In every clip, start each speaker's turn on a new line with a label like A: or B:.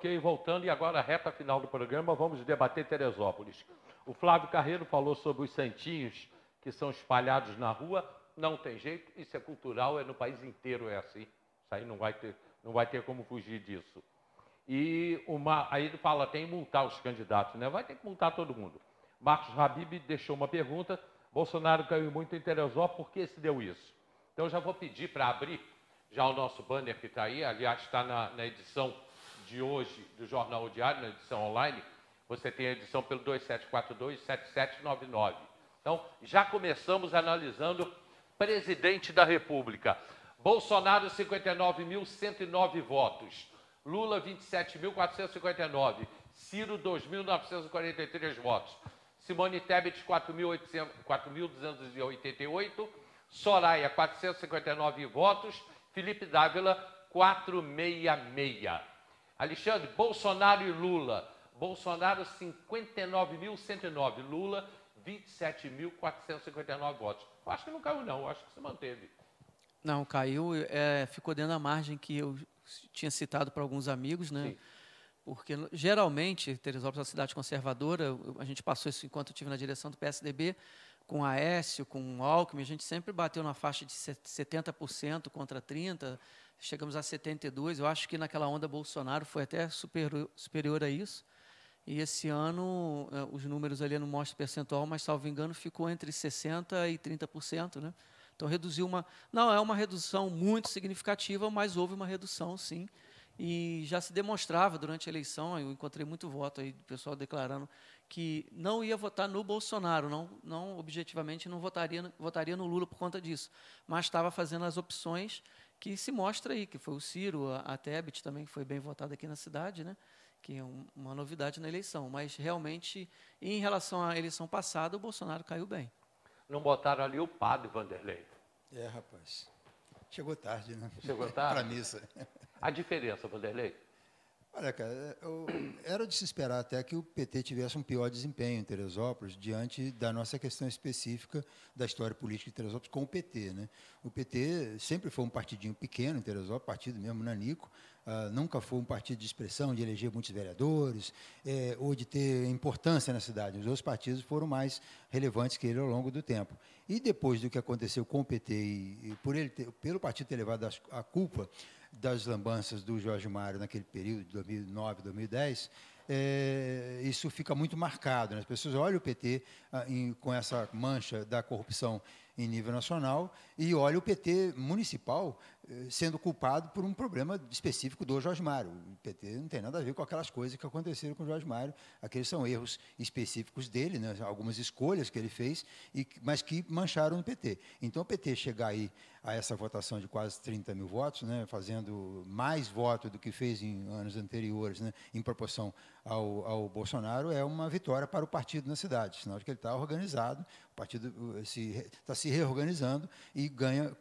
A: Ok, voltando, e agora a reta final do programa, vamos debater Teresópolis. O Flávio Carreiro falou sobre os santinhos que são espalhados na rua. Não tem jeito, isso é cultural, é no país inteiro é assim. Isso aí não vai ter como fugir disso. E aí ele fala, tem que multar os candidatos, né? Vai ter que multar todo mundo. Marcos Habib deixou uma pergunta, Bolsonaro caiu muito em Teresópolis, por que se deu isso? Então eu já vou pedir para abrir já o nosso banner que está aí, aliás, está na edição de hoje do Jornal Diário, na edição online, você tem a edição pelo 2742-7799. Então, já começamos analisando presidente da República. Bolsonaro, 59.109 votos. Lula, 27.459. Ciro, 2.943 votos. Simone Tebet, 4.288. Soraya, 459 votos. Felipe Dávila, 466. Alexandre, Bolsonaro e Lula. Bolsonaro, 59.109. Lula, 27.459 votos. Eu acho que não caiu, não. Eu acho que se manteve.
B: Não, caiu. Ficou dentro da margem que eu tinha citado para alguns amigos, né?
A: Sim.
B: Porque, geralmente, Teresópolis é uma cidade conservadora. A gente passou isso enquanto eu estive na direção do PSDB, com Aécio, com Alckmin. A gente sempre bateu na faixa de 70% contra 30%. Chegamos a 72%. Eu acho que naquela onda Bolsonaro foi até superior a isso. E esse ano, os números ali não mostram percentual, mas, salvo engano, ficou entre 60% e 30%, né? Então, reduziu não é uma redução muito significativa, mas houve uma redução, sim. E já se demonstrava durante a eleição, eu encontrei muito voto aí do pessoal declarando que não ia votar no Bolsonaro, não objetivamente não votaria no Lula por conta disso, mas estava fazendo as opções que se mostra aí, que foi o Ciro, a Tebet também, que foi bem votada aqui na cidade, né? Que é uma novidade na eleição. Mas, realmente, em relação à eleição passada, o Bolsonaro caiu bem.
A: Não botaram ali o padre Vanderlei.
C: Rapaz. Chegou tarde, né?
A: Chegou tarde?
C: Para a missa.
A: A diferença, Vanderlei?
C: Olha, cara, era de se esperar até que o PT tivesse um pior desempenho em Teresópolis diante da nossa questão específica da história política de Teresópolis com o PT, né? O PT sempre foi um partidinho pequeno em Teresópolis, partido mesmo nanico, nunca foi um partido de expressão, de eleger muitos vereadores, ou de ter importância na cidade. Os outros partidos foram mais relevantes que ele ao longo do tempo. E depois do que aconteceu com o PT e pelo partido ter levado a culpa das lambanças do Jorge Mário naquele período de 2009, 2010, isso fica muito marcado, né? As pessoas olham o PT com essa mancha da corrupção em nível nacional e olham o PT municipal sendo culpado por um problema específico do Jorge Mário. O PT não tem nada a ver com aquelas coisas que aconteceram com o Jorge Mário. Aqueles são erros específicos dele, né? Algumas escolhas que ele fez, mas que mancharam o PT. Então, o PT chegar aí a essa votação de quase 30 mil votos, né, fazendo mais voto do que fez em anos anteriores, né, em proporção ao Bolsonaro, é uma vitória para o partido na cidade, sinal de que ele está organizado, o partido está se reorganizando e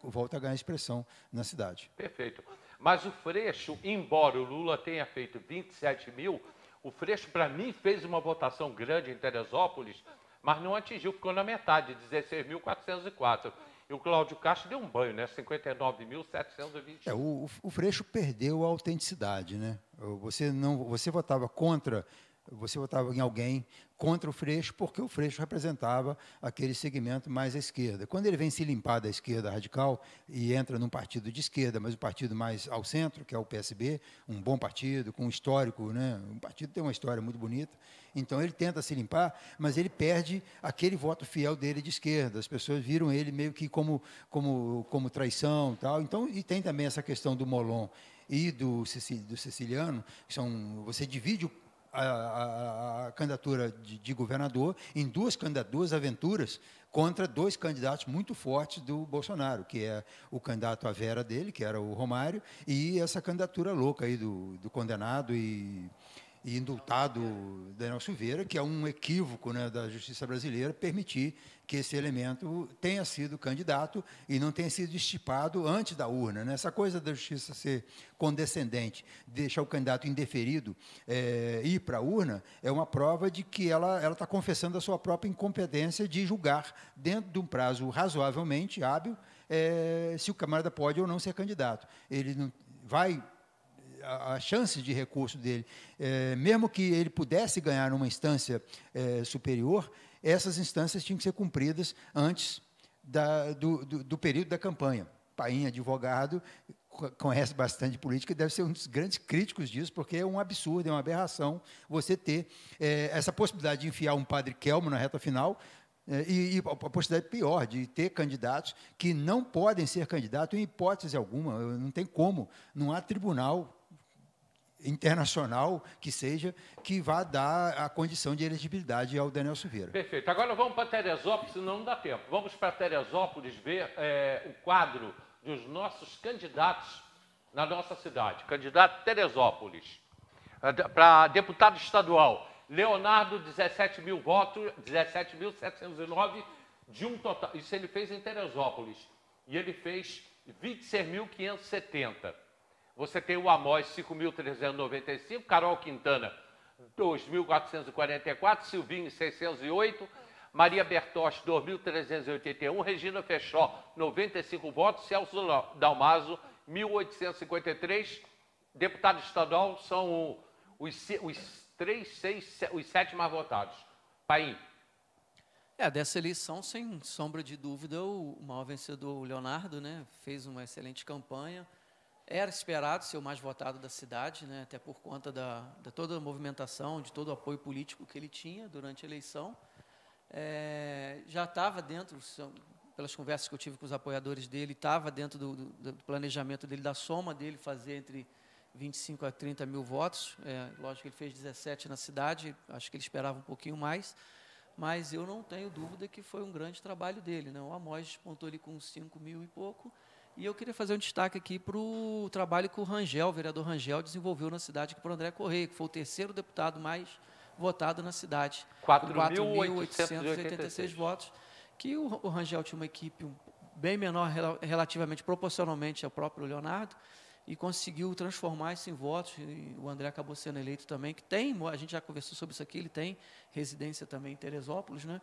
C: volta a ganhar expressão na cidade.
A: Perfeito. Mas o Freixo, embora o Lula tenha feito 27 mil, o Freixo, para mim, fez uma votação grande em Teresópolis, mas não atingiu, ficou na metade, 16.404. E o Cláudio Castro deu um banho, né? 59.721.
C: O Freixo perdeu a autenticidade, né? Você votava em alguém contra o Freixo, porque o Freixo representava aquele segmento mais à esquerda. Quando ele vem se limpar da esquerda radical e entra num partido de esquerda, mas o partido mais ao centro, que é o PSB, um bom partido, com um histórico, né? Um partido que tem uma história muito bonita, então ele tenta se limpar, mas ele perde aquele voto fiel dele de esquerda. As pessoas viram ele meio que como traição, tal. Então, e tem também essa questão do Molon e do Siciliano, que você divide a candidatura de governador em duas aventuras contra dois candidatos muito fortes do Bolsonaro, que é o candidato à Vera dele, que era o Romário, e essa candidatura louca aí do condenado e indultado Daniel Silveira, que é um equívoco, né, da justiça brasileira permitir que esse elemento tenha sido candidato e não tenha sido estipado antes da urna, né? Essa coisa da justiça ser condescendente, deixar o candidato indeferido ir para a urna, é uma prova de que ela está confessando a sua própria incompetência de julgar, dentro de um prazo razoavelmente hábil, se o camarada pode ou não ser candidato. Ele não vai a chance de recurso dele, mesmo que ele pudesse ganhar numa instância superior, essas instâncias tinham que ser cumpridas antes do período da campanha. Paim, advogado, conhece bastante política e deve ser um dos grandes críticos disso, porque é um absurdo, é uma aberração você ter essa possibilidade de enfiar um padre Kelmo na reta final e a possibilidade pior de ter candidatos que não podem ser candidatos em hipótese alguma, não tem como, não há tribunal internacional que vá dar a condição de elegibilidade ao Daniel Silveira.
A: Perfeito. Agora vamos para Teresópolis, senão não dá tempo. Vamos para Teresópolis ver o quadro dos nossos candidatos na nossa cidade. Candidato Teresópolis. Para deputado estadual, Leonardo, 17 mil votos, 17.709 de um total. Isso ele fez em Teresópolis. E ele fez 26.570. Você tem o Amós, 5.395, Carol Quintana, 2.444, Silvinho, 608, Maria Bertotti, 2.381, Regina Fechó, 95 votos, Celso Dalmaso, 1.853. Deputado estadual são os 7 mais votados. Paim.
B: Dessa eleição, sem sombra de dúvida, o maior vencedor, o Leonardo, né, fez uma excelente campanha. Era esperado ser o mais votado da cidade, né, até por conta de toda a movimentação, de todo o apoio político que ele tinha durante a eleição. Já estava dentro, pelas conversas que eu tive com os apoiadores dele, estava dentro do planejamento dele, da soma dele, fazer entre 25 a 30 mil votos. Lógico que ele fez 17 na cidade, acho que ele esperava um pouquinho mais, mas eu não tenho dúvida que foi um grande trabalho dele, né? O Amós despontou ali com 5 mil e pouco. E eu queria fazer um destaque aqui para o trabalho que o vereador Rangel, desenvolveu na cidade, que por André Correia, que foi o terceiro deputado mais votado na cidade. 4.886 votos, que o Rangel tinha uma equipe bem menor relativamente, proporcionalmente ao próprio Leonardo, e conseguiu transformar isso em votos, e o André acabou sendo eleito também, que tem, a gente já conversou sobre isso aqui, ele tem residência também em Teresópolis, né?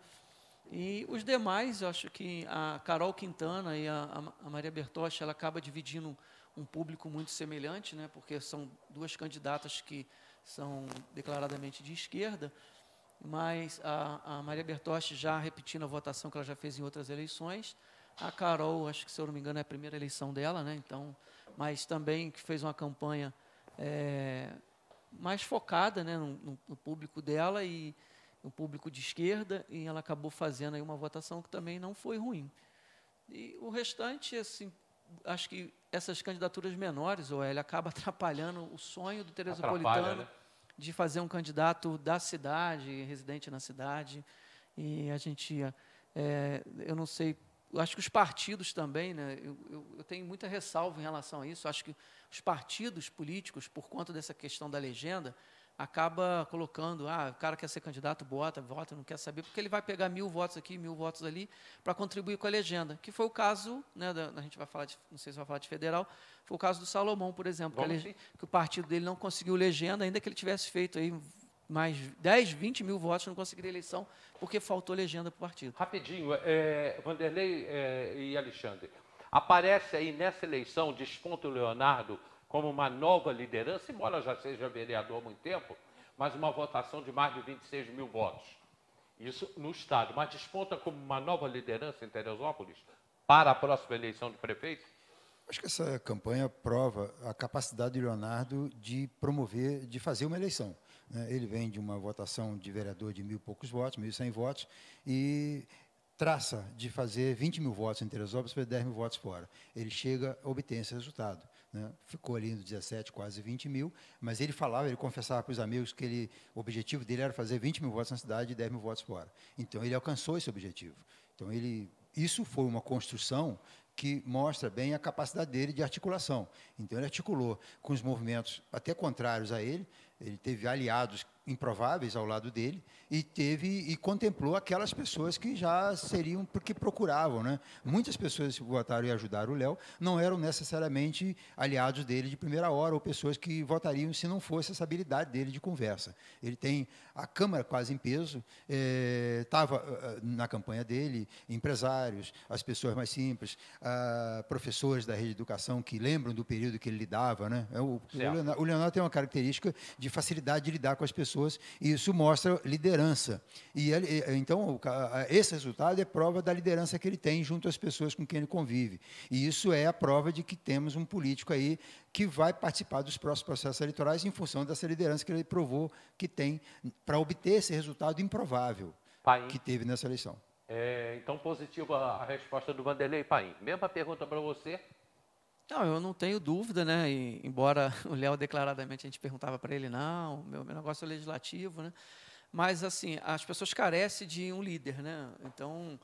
B: E os demais, eu acho que a Carol Quintana e a Maria Bertotti, ela acaba dividindo um público muito semelhante, né, porque são duas candidatas que são declaradamente de esquerda, mas a Maria Bertotti já repetindo a votação que ela já fez em outras eleições, a Carol, acho que, se eu não me engano, é a primeira eleição dela, né, então, mas também que fez uma campanha mais focada, né, no público dela e um público de esquerda, e ela acabou fazendo aí uma votação que também não foi ruim. E o restante, assim, acho que essas candidaturas menores, ele acaba atrapalhando o sonho do teresopolitano, né, de fazer um candidato da cidade, residente na cidade, e a gente, eu não sei, eu acho que os partidos também, né, eu tenho muita ressalva em relação a isso, acho que os partidos políticos, por conta dessa questão da legenda, acaba colocando, o cara quer ser candidato, vota, não quer saber, porque ele vai pegar 1.000 votos aqui, 1.000 votos ali, para contribuir com a legenda, que foi o caso, né, a gente vai falar, não sei se vai falar de federal, foi o caso do Salomão, por exemplo, que o partido dele não conseguiu legenda, ainda que ele tivesse feito aí mais 10, 20 mil votos, não conseguiria eleição, porque faltou legenda para o partido.
A: Rapidinho, Vanderlei e Alexandre, aparece aí nessa eleição, desponta o Leonardo como uma nova liderança, embora já seja vereador há muito tempo, mas uma votação de mais de 26 mil votos. Isso no Estado. Mas desponta como uma nova liderança em Teresópolis para a próxima eleição de prefeito?
C: Acho que essa campanha prova a capacidade do Leonardo de promover, de fazer uma eleição, né? Ele vem de uma votação de vereador de 1.000 e poucos votos, 1.100 votos, e traça de fazer 20 mil votos em Teresópolis para 10 mil votos fora. Ele chega a obter esse resultado, né? Ficou ali no 17, quase 20 mil, mas ele confessava para os amigos que o objetivo dele era fazer 20 mil votos na cidade e 10 mil votos fora. Então, ele alcançou esse objetivo. Então, isso foi uma construção que mostra bem a capacidade dele de articulação. Então, ele articulou com os movimentos até contrários a ele teve aliados improváveis ao lado dele e contemplou aquelas pessoas que já seriam porque procuravam, né? Muitas pessoas que votaram e ajudaram o Léo não eram necessariamente aliados dele de primeira hora ou pessoas que votariam se não fosse essa habilidade dele de conversa. Ele tem a Câmara quase em peso, estava na campanha dele empresários, as pessoas mais simples, professores da rede de educação que lembram do período que ele lidava, né? O Leonardo tem uma característica de facilidade de lidar com as pessoas e isso mostra liderança. Então, esse resultado é prova da liderança que ele tem junto às pessoas com quem ele convive. E isso é a prova de que temos um político aí que vai participar dos próximos processos eleitorais em função dessa liderança que ele provou que tem para obter esse resultado improvável que teve nessa eleição.
A: Então, positiva a resposta do Vanderlei Paim. Mesma pergunta para você.
B: Não, eu não tenho dúvida, né? E, embora o Léo declaradamente a gente perguntava para ele, não, meu negócio é legislativo, né? Mas, assim, as pessoas carecem de um líder, né? Então,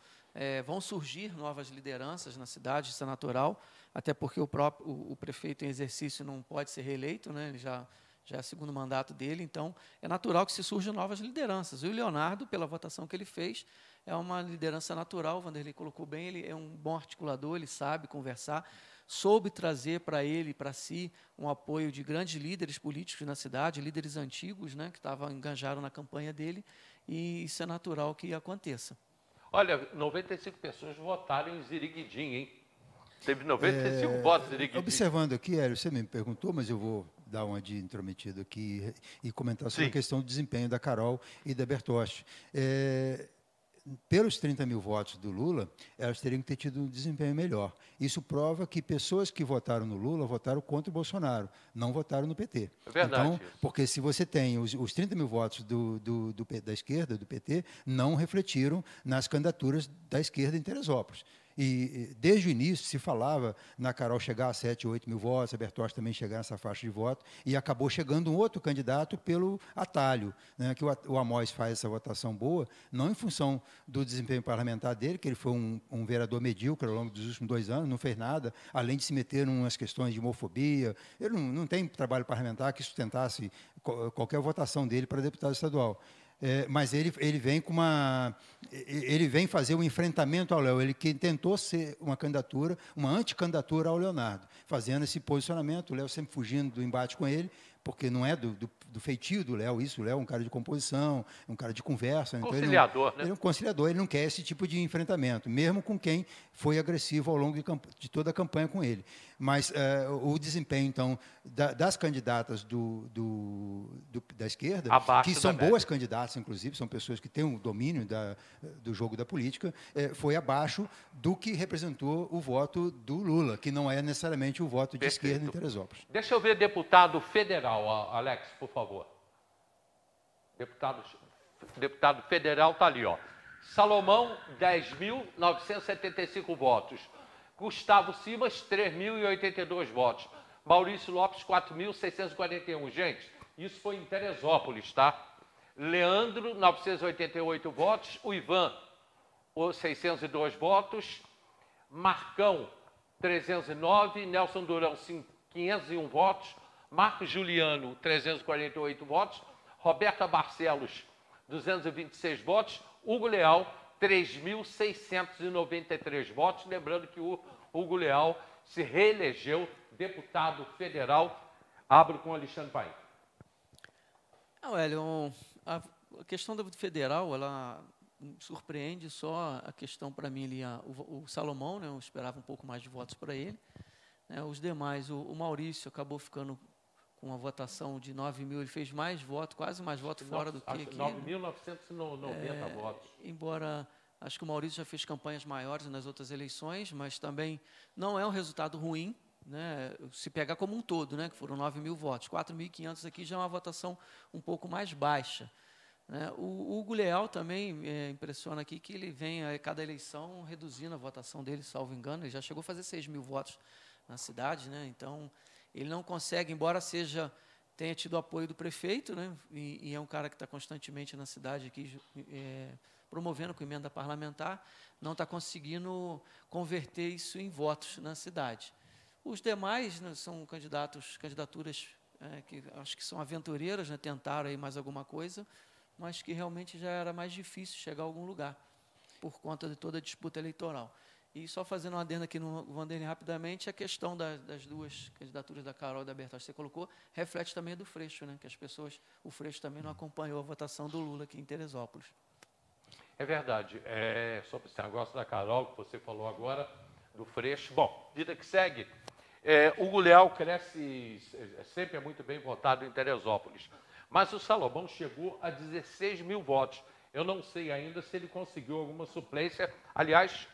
B: vão surgir novas lideranças na cidade, isso é natural, até porque o prefeito em exercício não pode ser reeleito, né? Ele já é o segundo mandato dele, então é natural que se surjam novas lideranças. E o Leonardo, pela votação que ele fez, é uma liderança natural, o Vanderlei colocou bem, ele é um bom articulador, ele sabe conversar, soube trazer para ele, para si, um apoio de grandes líderes políticos na cidade, líderes antigos, né, que engajaram na campanha dele, e isso é natural que aconteça.
A: Olha, 95 pessoas votaram em Ziriguidim, hein? Teve 95 votos em Ziriguidim.
C: Observando aqui, Hélio, você me perguntou, mas eu vou dar uma de intrometido aqui e comentar sobre a questão do desempenho da Carol e da Bertotti. Pelos 30 mil votos do Lula, elas teriam que ter tido um desempenho melhor. Isso prova que pessoas que votaram no Lula votaram contra o Bolsonaro, não votaram no PT.
A: É verdade.
C: Então, porque se você tem os 30 mil votos da esquerda, do PT, não refletiram nas candidaturas da esquerda em Teresópolis. E desde o início se falava na Carol chegar a 7, 8 mil votos, a Bertotti também chegar nessa faixa de voto, e acabou chegando um outro candidato pelo atalho, né, que o Amós faz essa votação boa, não em função do desempenho parlamentar dele, que ele foi um vereador medíocre ao longo dos últimos 2 anos, não fez nada, além de se meter em umas questões de homofobia. Ele não tem trabalho parlamentar que sustentasse qualquer votação dele para deputado estadual. Mas ele vem ele vem fazer um enfrentamento ao Léo. Ele que tentou ser uma candidatura, uma anticandidatura ao Leonardo, fazendo esse posicionamento. O Léo sempre fugindo do embate com ele, porque não é do feitio do Léo isso. O Léo é um cara de composição, um cara de conversa.
A: Conciliador,
C: então ele é um conciliador, ele não quer esse tipo de enfrentamento, mesmo com quem foi agressivo ao longo de toda a campanha com ele. Mas o desempenho, então, das candidatas da esquerda,
A: abaixo
C: que são boas candidatas, inclusive, são pessoas que têm um domínio do jogo da política, foi abaixo do que representou o voto do Lula, que não é necessariamente o voto de esquerda em Teresópolis.
A: Deixa eu ver deputado federal, Alex, por favor. Deputado federal está ali, ó. Salomão, 10.975 votos. Gustavo Simas, 3.082 votos. Maurício Lopes, 4.641. Gente, isso foi em Teresópolis, tá? Leandro, 988 votos. O Ivan, 602 votos. Marcão, 309. Nelson Durão, 501 votos. Marcos Juliano, 348 votos. Roberta Barcelos, 226 votos. Hugo Leal, 3.693 votos. Lembrando que o Hugo Leal se reelegeu deputado federal. Abro com Alexandre Paim.
B: Hélio, a questão do federal, ela surpreende só a questão para mim ali, o Salomão, né, eu esperava um pouco mais de votos para ele. Né, os demais, o Maurício acabou ficando com uma votação de 9 mil, ele fez mais votos, quase mais votos fora do que aqui.
A: 9.990 votos.
B: Embora, acho que o Maurício já fez campanhas maiores nas outras eleições, mas também não é um resultado ruim, né, se pegar como um todo, né, que foram 9 mil votos. 4.500 aqui já é uma votação um pouco mais baixa. Né. O Hugo Leal também impressiona aqui que ele vem a cada eleição reduzindo a votação dele, salvo engano, ele já chegou a fazer 6 mil votos na cidade, né, então ele não consegue, embora tenha tido apoio do prefeito, né, e é um cara que está constantemente na cidade aqui, promovendo com emenda parlamentar, não está conseguindo converter isso em votos na cidade. Os demais, né, são candidaturas que acho que são aventureiras, né, tentaram aí mais alguma coisa, mas que realmente já era mais difícil chegar a algum lugar, por conta de toda a disputa eleitoral. E só fazendo uma adenda aqui no Wanderlei rapidamente, a questão das duas candidaturas da Carol e da Bertoldi que você colocou, reflete também do Freixo, né, que as pessoas, o Freixo também não acompanhou a votação do Lula aqui em Teresópolis.
A: É verdade. Sobre esse negócio da Carol, que você falou agora, do Freixo. Bom, vida que segue. O Leal cresce, sempre é muito bem votado em Teresópolis. Mas o Salomão chegou a 16 mil votos. Eu não sei ainda se ele conseguiu alguma suplência. Aliás,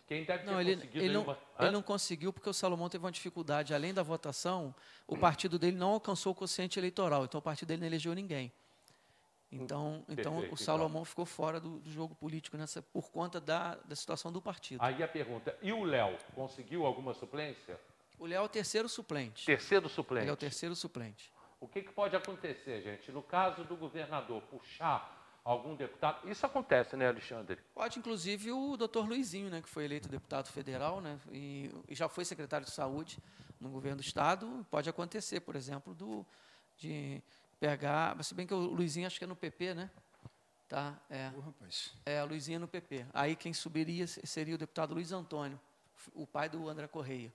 A: quem deve ter conseguido...
B: Ele não conseguiu porque o Salomão teve uma dificuldade. Além da votação, o partido dele não alcançou o quociente eleitoral. Então, o partido dele não elegeu ninguém. Então o Salomão ficou fora do jogo político por conta da situação do partido.
A: Aí a pergunta, e o Léo, conseguiu alguma suplência?
B: O Léo é o terceiro suplente.
A: Terceiro suplente?
B: Ele é o terceiro suplente.
A: O que pode acontecer, gente? No caso do governador puxar algum deputado, isso acontece, né, Alexandre?
B: Pode, inclusive, o doutor Luizinho, né, que foi eleito deputado federal, né, e já foi secretário de saúde no governo do estado. Pode acontecer, por exemplo, de pegar, se bem que o Luizinho acho que é no PP, né? Tá,
C: rapaz.
B: O Luizinho é no PP. Aí quem subiria seria o deputado Luiz Antônio, o pai do André Correia.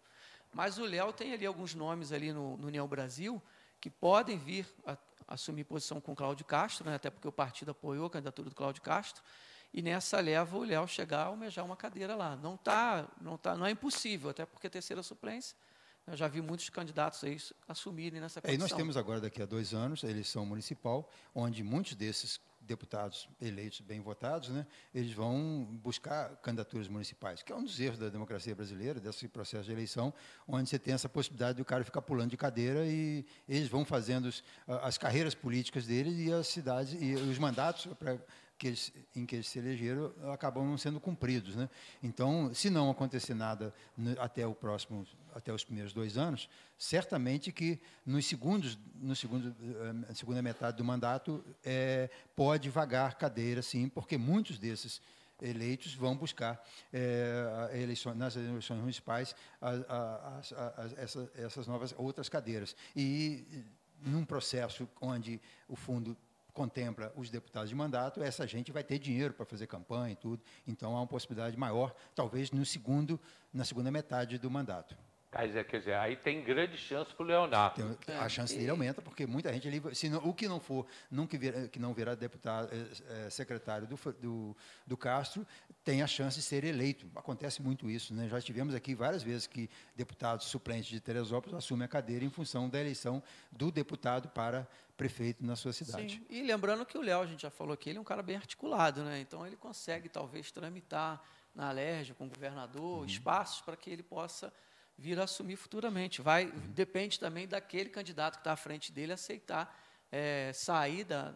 B: Mas o Léo tem ali alguns nomes ali no União Brasil que podem vir a assumir posição com o Cláudio Castro, né? Até porque o partido apoiou a candidatura do Cláudio Castro, e nessa leva o Léo chegar a almejar uma cadeira lá. Não é impossível, até porque terceira suplência. Eu já vi muitos candidatos aí assumirem nessa condição.
C: E nós temos agora, daqui a 2 anos, a eleição municipal, onde muitos desses deputados eleitos bem votados, né, eles vão buscar candidaturas municipais, que é um dos erros da democracia brasileira, desse processo de eleição, onde você tem essa possibilidade do cara ficar pulando de cadeira e eles vão fazendo as carreiras políticas deles e as cidades e os mandatos em que eles se elegeram acabam não sendo cumpridos, né? Então, se não acontecer nada até os primeiros 2 anos, certamente que na segunda metade do mandato pode vagar cadeira, sim, porque muitos desses eleitos vão buscar nas eleições municipais essas novas outras cadeiras. E num processo onde o fundo contempla os deputados de mandato, essa gente vai ter dinheiro para fazer campanha e tudo. Então, há uma possibilidade maior, talvez, na segunda metade do mandato.
A: Quer dizer, aí tem grande chance para o Leonardo.
C: A chance dele aumenta, porque muita gente ali, o que não for, que não virá deputado, secretário do Castro, tem a chance de ser eleito. Acontece muito isso, né? Já tivemos aqui várias vezes que deputados suplentes de Teresópolis assumem a cadeira em função da eleição do deputado para prefeito na sua cidade.
B: Sim. E lembrando que o Léo, a gente já falou aqui, ele é um cara bem articulado, né? Então ele consegue talvez tramitar na Alerj com o governador espaços para que ele possa vir a assumir futuramente. Depende também daquele candidato que está à frente dele aceitar sair da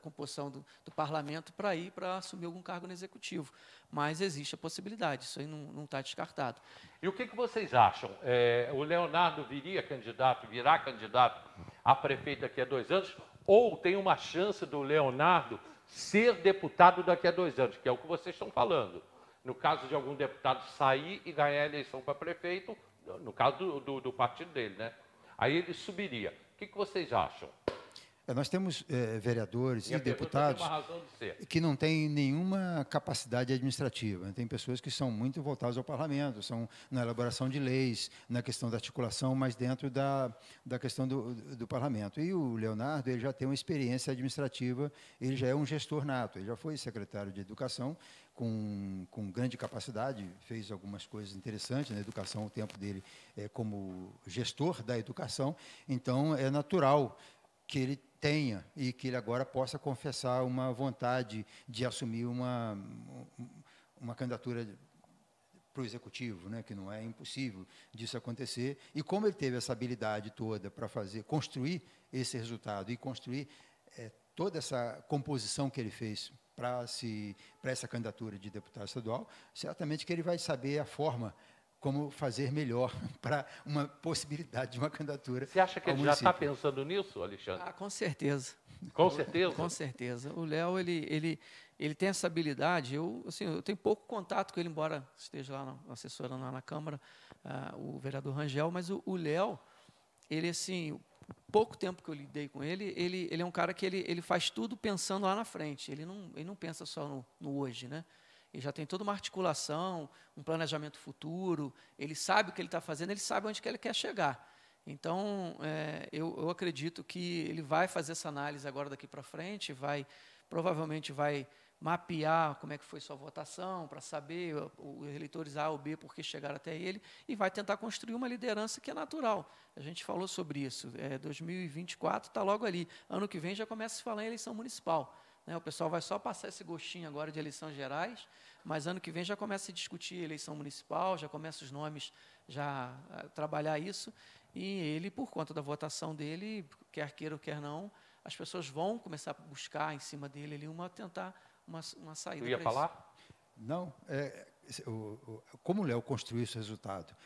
B: composição do parlamento para assumir algum cargo no executivo. Mas existe a possibilidade, isso aí não está descartado.
A: E o que vocês acham? O Leonardo virá candidato a prefeito daqui a 2 anos, ou tem uma chance do Leonardo ser deputado daqui a 2 anos, que é o que vocês estão falando? No caso de algum deputado sair e ganhar a eleição para prefeito, no caso do partido dele, né? Aí ele subiria. O que vocês acham?
C: Nós temos vereadores e deputados que não têm nenhuma capacidade administrativa. Tem pessoas que são muito voltadas ao parlamento, são na elaboração de leis, na questão da articulação, mas dentro da questão do parlamento. E o Leonardo ele já tem uma experiência administrativa, ele já é um gestor nato, ele já foi secretário de Educação, com grande capacidade, fez algumas coisas interessantes na educação, o tempo dele como gestor da educação. Então, é natural que ele tenha e que ele agora possa confessar uma vontade de assumir uma candidatura para o executivo, né, que não é impossível disso acontecer. E como ele teve essa habilidade toda para construir esse resultado e construir toda essa composição que ele fez para essa candidatura de deputado estadual, certamente que ele vai saber a forma como fazer melhor para uma possibilidade de uma candidatura.
A: Você acha que ele já está pensando nisso, Alexandre?
B: Com certeza.
A: Com certeza?
B: Com certeza. O Léo, ele tem essa habilidade. Eu tenho pouco contato com ele, embora esteja lá assessorando lá na Câmara, o vereador Rangel, mas o Léo, ele, assim, pouco tempo que eu lidei com ele, ele é um cara que ele faz tudo pensando lá na frente. Ele não pensa só no hoje, né? Ele já tem toda uma articulação, um planejamento futuro, ele sabe o que ele está fazendo, ele sabe onde que ele quer chegar. Então, eu acredito que ele vai fazer essa análise agora daqui para frente, provavelmente vai mapear como é que foi sua votação, para saber os eleitores A ou B por que chegaram até ele, e vai tentar construir uma liderança que é natural. A gente falou sobre isso. 2024 está logo ali. Ano que vem já começa a se falar em eleição municipal. O pessoal vai só passar esse gostinho agora de eleições gerais, mas ano que vem já começa a se discutir eleição municipal, já começa os nomes já a trabalhar isso, e ele, por conta da votação dele, quer queira ou quer não, as pessoas vão começar a buscar em cima dele ali tentar uma saída.
A: Eu ia falar?
C: Não, como o Léo construiu esse resultado?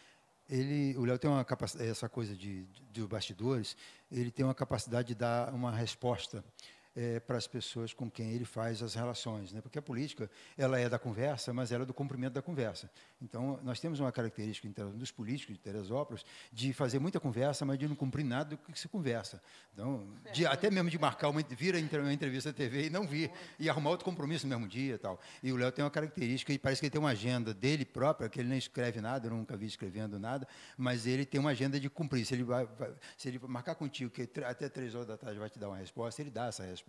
C: O Léo tem uma capacidade, essa coisa de bastidores, ele tem uma capacidade de dar uma resposta para as pessoas com quem ele faz as relações, né? Porque a política, ela é da conversa, mas ela é do cumprimento da conversa. Então, nós temos uma característica dos políticos de Teresópolis de fazer muita conversa, mas de não cumprir nada do que se conversa. Então, até mesmo de marcar uma entrevista na TV e não vir, e arrumar outro compromisso no mesmo dia e tal. E o Léo tem uma característica, e parece que ele tem uma agenda dele própria, que ele não escreve nada, eu nunca vi escrevendo nada, mas ele tem uma agenda de cumprir. Se ele marcar contigo que até 3 horas da tarde vai te dar uma resposta, ele dá essa resposta.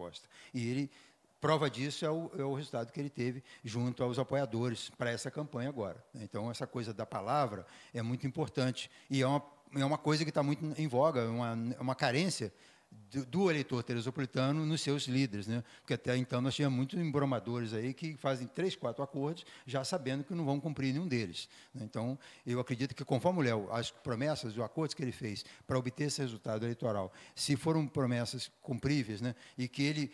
C: E ele, prova disso é o resultado que ele teve junto aos apoiadores para essa campanha agora. Então, essa coisa da palavra é muito importante e é uma coisa que está muito em voga, é uma carência do eleitor teresopolitano nos seus líderes, né? Porque até então nós tínhamos muitos embromadores aí que fazem 3, 4 acordos já sabendo que não vão cumprir nenhum deles, né? Então, eu acredito que, conforme o Léo, as promessas, os acordos que ele fez para obter esse resultado eleitoral, se foram promessas cumpríveis, né? E que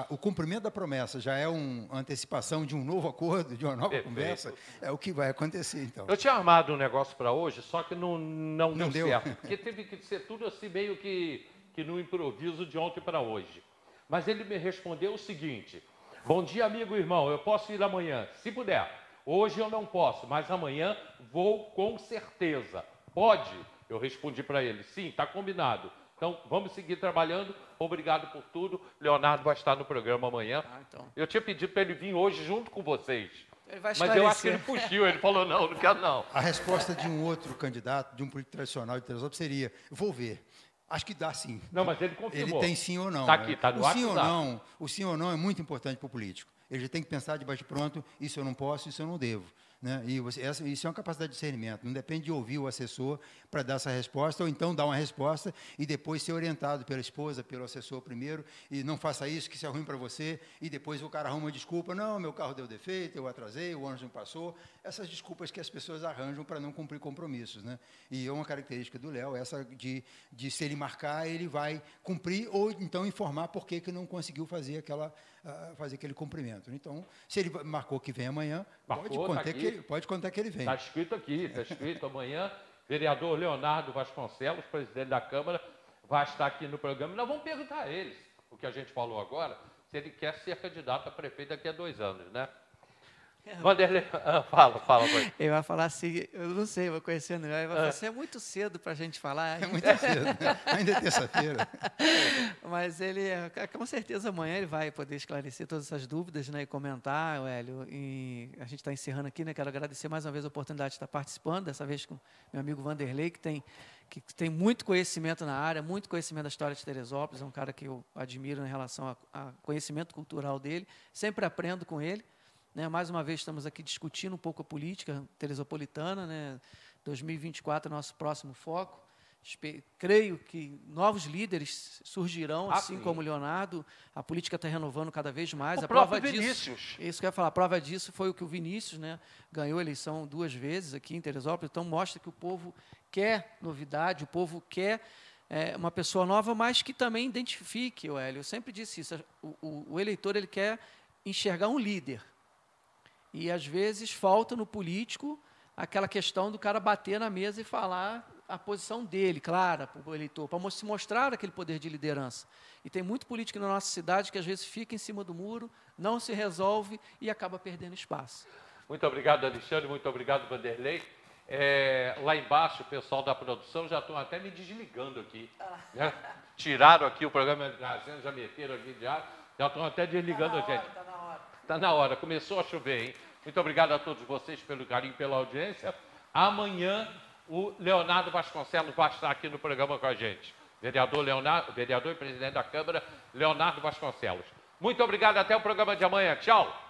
C: o cumprimento da promessa já é uma antecipação de um novo acordo, de uma nova conversa, é o que vai acontecer, então.
A: Eu tinha armado um negócio para hoje, só que não deu certo, porque teve que ser tudo assim meio que no improviso de ontem para hoje. Mas ele me respondeu o seguinte: bom dia, amigo e irmão, eu posso ir amanhã, se puder. Hoje eu não posso, mas amanhã vou com certeza. Pode? Eu respondi para ele, sim, está combinado. Então, vamos seguir trabalhando. Obrigado por tudo. Leonardo vai estar no programa amanhã.
B: Então.
A: Eu tinha pedido para ele vir hoje junto com vocês.
B: Ele vai
A: mas eu acho que ele fugiu. Ele falou, não quero não.
C: A resposta de um outro candidato, de um político tradicional de Teresópolis, seria, vou ver. Acho que dá sim.
A: Não, mas ele confirmou.
C: Ele tem sim ou não.
A: Está aqui, está no
C: WhatsApp. O sim ou não é muito importante para o político. Ele já tem que pensar de bate-pronto, isso eu não posso, isso eu não devo. Né? E isso é uma capacidade de discernimento. Não depende de ouvir o assessor para dar essa resposta, ou então dar uma resposta e depois ser orientado pela esposa, pelo assessor primeiro, e não faça isso, que isso é ruim para você, e depois o cara arruma uma desculpa, não, meu carro deu defeito, eu atrasei, o ônibus não passou. Essas desculpas que as pessoas arranjam para não cumprir compromissos. Né? E é uma característica do Léo, essa de se ele marcar, ele vai cumprir, ou então informar por que não conseguiu fazer aquele cumprimento. Então, se ele marcou que vem amanhã, pode contar que ele vem.
A: Está escrito aqui, está escrito amanhã, vereador Leonardo Vasconcelos, presidente da Câmara, vai estar aqui no programa. E nós vamos perguntar a eles, o que a gente falou agora, se ele quer ser candidato a prefeito daqui a 2 anos, né? Vanderlei, fala.
B: Ele vai falar assim, eu não sei, vou conhecendo ele, vai falar assim, é muito cedo para a gente falar.
C: É muito cedo, ainda é terça-feira.
B: Mas ele, com certeza, amanhã ele vai poder esclarecer todas essas dúvidas, né, e comentar, Hélio. E a gente está encerrando aqui, né? Quero agradecer mais uma vez a oportunidade de estar participando, dessa vez com meu amigo Vanderlei, que tem muito conhecimento na área, muito conhecimento da história de Teresópolis, é um cara que eu admiro em relação ao conhecimento cultural dele, sempre aprendo com ele. Né, mais uma vez estamos aqui discutindo um pouco a política teresopolitana, né, 2024 é nosso próximo foco. Creio que novos líderes surgirão, assim como o Leonardo. A política está renovando cada vez mais.
A: O próprio Vinícius.
B: Isso que eu ia falar. A prova disso foi o que o Vinícius, né, ganhou a eleição 2 vezes aqui em Teresópolis. Então, mostra que o povo quer novidade, o povo quer uma pessoa nova, mas que também identifique, Hélio. Eu sempre disse isso. O eleitor ele quer enxergar um líder. E, às vezes, falta no político aquela questão do cara bater na mesa e falar a posição dele, clara, para o eleitor, para se mostrar aquele poder de liderança. E tem muito político na nossa cidade que, às vezes, fica em cima do muro, não se resolve e acaba perdendo espaço.
A: Muito obrigado, Alexandre. Muito obrigado, Vanderlei. Lá embaixo, o pessoal da produção já estão até me desligando aqui. Né? Tiraram aqui o programa, já meteram aqui já estão até desligando a gente.
D: Está na hora.
A: Está na hora, começou a chover, hein? Muito obrigado a todos vocês pelo carinho, pela audiência. Amanhã o Leonardo Vasconcelos vai estar aqui no programa com a gente. Vereador e presidente da Câmara, Leonardo Vasconcelos. Muito obrigado, até o programa de amanhã. Tchau!